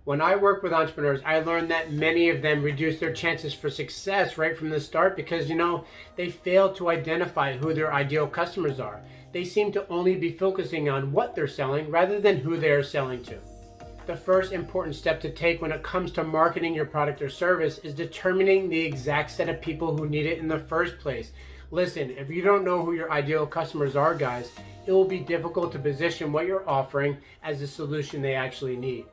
When I work with entrepreneurs, I learned that many of them reduce their chances for success right from the start because, they fail to identify who their ideal customers are. They seem to only be focusing on what they're selling rather than who they are selling to. The first important step to take when it comes to marketing your product or service is determining the exact set of people who need it in the first place. Listen, if you don't know who your ideal customers are, guys, it will be difficult to position what you're offering as the solution they actually need.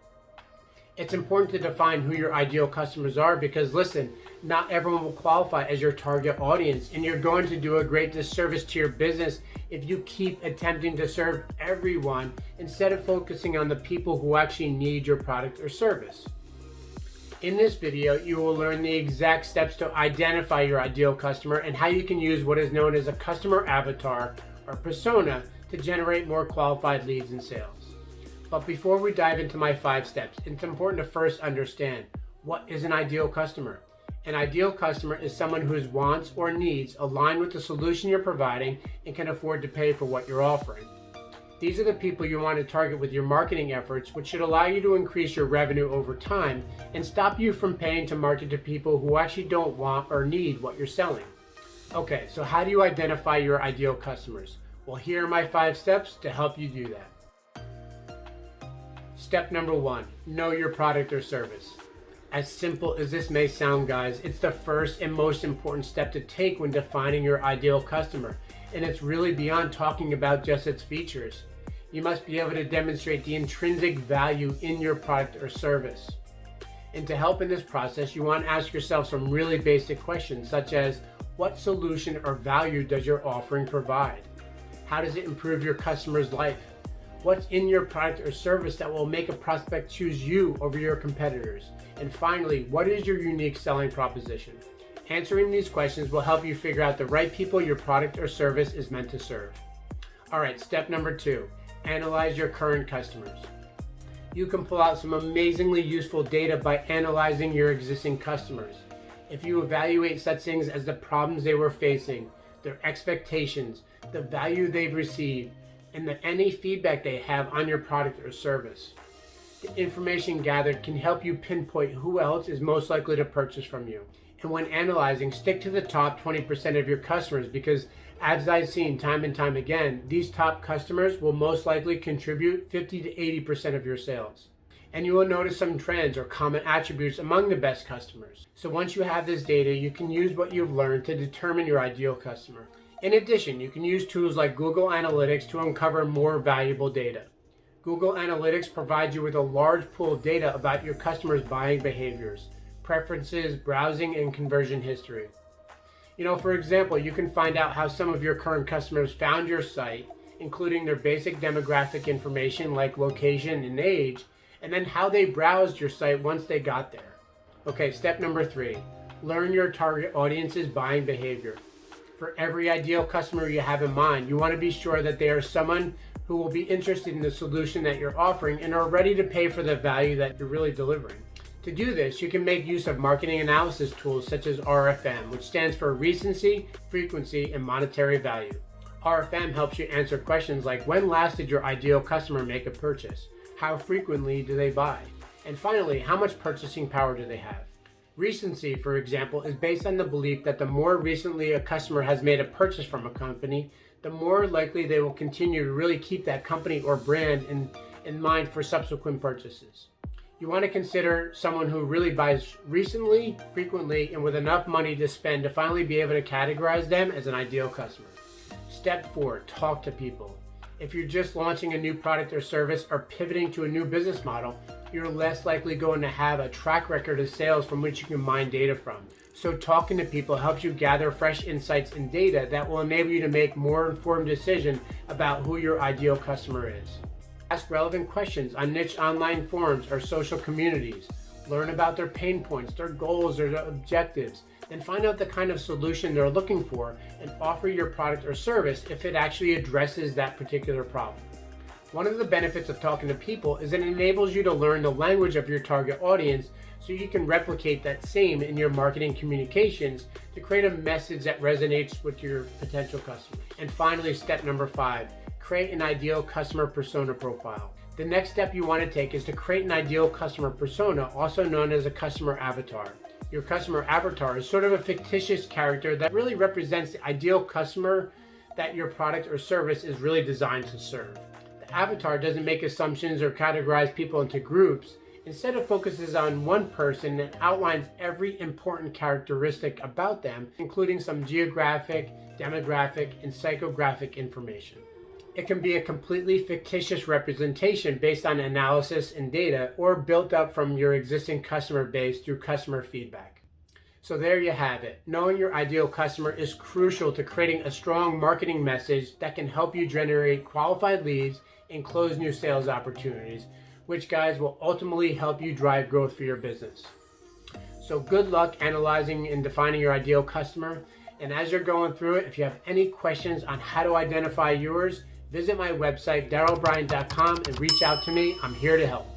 It's important to define who your ideal customers are because, listen, not everyone will qualify as your target audience, and you're going to do a great disservice to your business if you keep attempting to serve everyone instead of focusing on the people who actually need your product or service. In this video, you will learn the exact steps to identify your ideal customer and how you can use what is known as a customer avatar or persona to generate more qualified leads and sales. But before we dive into my 5 steps, it's important to first understand, what is an ideal customer? An ideal customer is someone whose wants or needs align with the solution you're providing and can afford to pay for what you're offering. These are the people you want to target with your marketing efforts, which should allow you to increase your revenue over time and stop you from paying to market to people who actually don't want or need what you're selling. Okay, so how do you identify your ideal customers? Well, here are my 5 steps to help you do that. Step number 1, know your product or service. As simple as this may sound, guys, it's the first and most important step to take when defining your ideal customer, and it's really beyond talking about just its features. You must be able to demonstrate the intrinsic value in your product or service. And to help in this process, you want to ask yourself some really basic questions, such as, what solution or value does your offering provide? How does it improve your customer's life? What's in your product or service that will make a prospect choose you over your competitors? And finally, what is your unique selling proposition? Answering these questions will help you figure out the right people your product or service is meant to serve. All right, step number 2, analyze your current customers. You can pull out some amazingly useful data by analyzing your existing customers. If you evaluate such things as the problems they were facing, their expectations, the value they've received, and any feedback they have on your product or service. The information gathered can help you pinpoint who else is most likely to purchase from you. And when analyzing, stick to the top 20% of your customers because, as I've seen time and time again, these top customers will most likely contribute 50 to 80% of your sales. And you will notice some trends or common attributes among the best customers. So once you have this data, you can use what you've learned to determine your ideal customer. In addition, you can use tools like Google Analytics to uncover more valuable data. Google Analytics provides you with a large pool of data about your customers' buying behaviors, preferences, browsing, and conversion history. For example, you can find out how some of your current customers found your site, including their basic demographic information like location and age, and then how they browsed your site once they got there. Okay, step number 3, learn your target audience's buying behavior. For every ideal customer you have in mind, you want to be sure that they are someone who will be interested in the solution that you're offering and are ready to pay for the value that you're really delivering. To do this, you can make use of marketing analysis tools such as RFM, which stands for Recency, Frequency, and Monetary Value. RFM helps you answer questions like, when last did your ideal customer make a purchase? How frequently do they buy? And finally, how much purchasing power do they have? Recency, for example, is based on the belief that the more recently a customer has made a purchase from a company, the more likely they will continue to really keep that company or brand in mind for subsequent purchases. You want to consider someone who really buys recently, frequently, and with enough money to spend to finally be able to categorize them as an ideal customer. Step 4, talk to people. If you're just launching a new product or service or pivoting to a new business model, you're less likely going to have a track record of sales from which you can mine data from. So talking to people helps you gather fresh insights and data that will enable you to make more informed decisions about who your ideal customer is. Ask relevant questions on niche online forums or social communities. Learn about their pain points, their goals, their objectives, then find out the kind of solution they're looking for and offer your product or service if it actually addresses that particular problem. One of the benefits of talking to people is it enables you to learn the language of your target audience so you can replicate that same in your marketing communications to create a message that resonates with your potential customer. And finally, step number 5, create an ideal customer persona profile. The next step you want to take is to create an ideal customer persona, also known as a customer avatar. Your customer avatar is sort of a fictitious character that really represents the ideal customer that your product or service is really designed to serve. The avatar doesn't make assumptions or categorize people into groups. Instead, it focuses on one person and outlines every important characteristic about them, including some geographic, demographic, and psychographic information. It can be a completely fictitious representation based on analysis and data, or built up from your existing customer base through customer feedback. So there you have it. Knowing your ideal customer is crucial to creating a strong marketing message that can help you generate qualified leads and close new sales opportunities, which, guys, will ultimately help you drive growth for your business. So good luck analyzing and defining your ideal customer. And as you're going through it, if you have any questions on how to identify yours, visit my website, darrellbryan.com, and reach out to me. I'm here to help.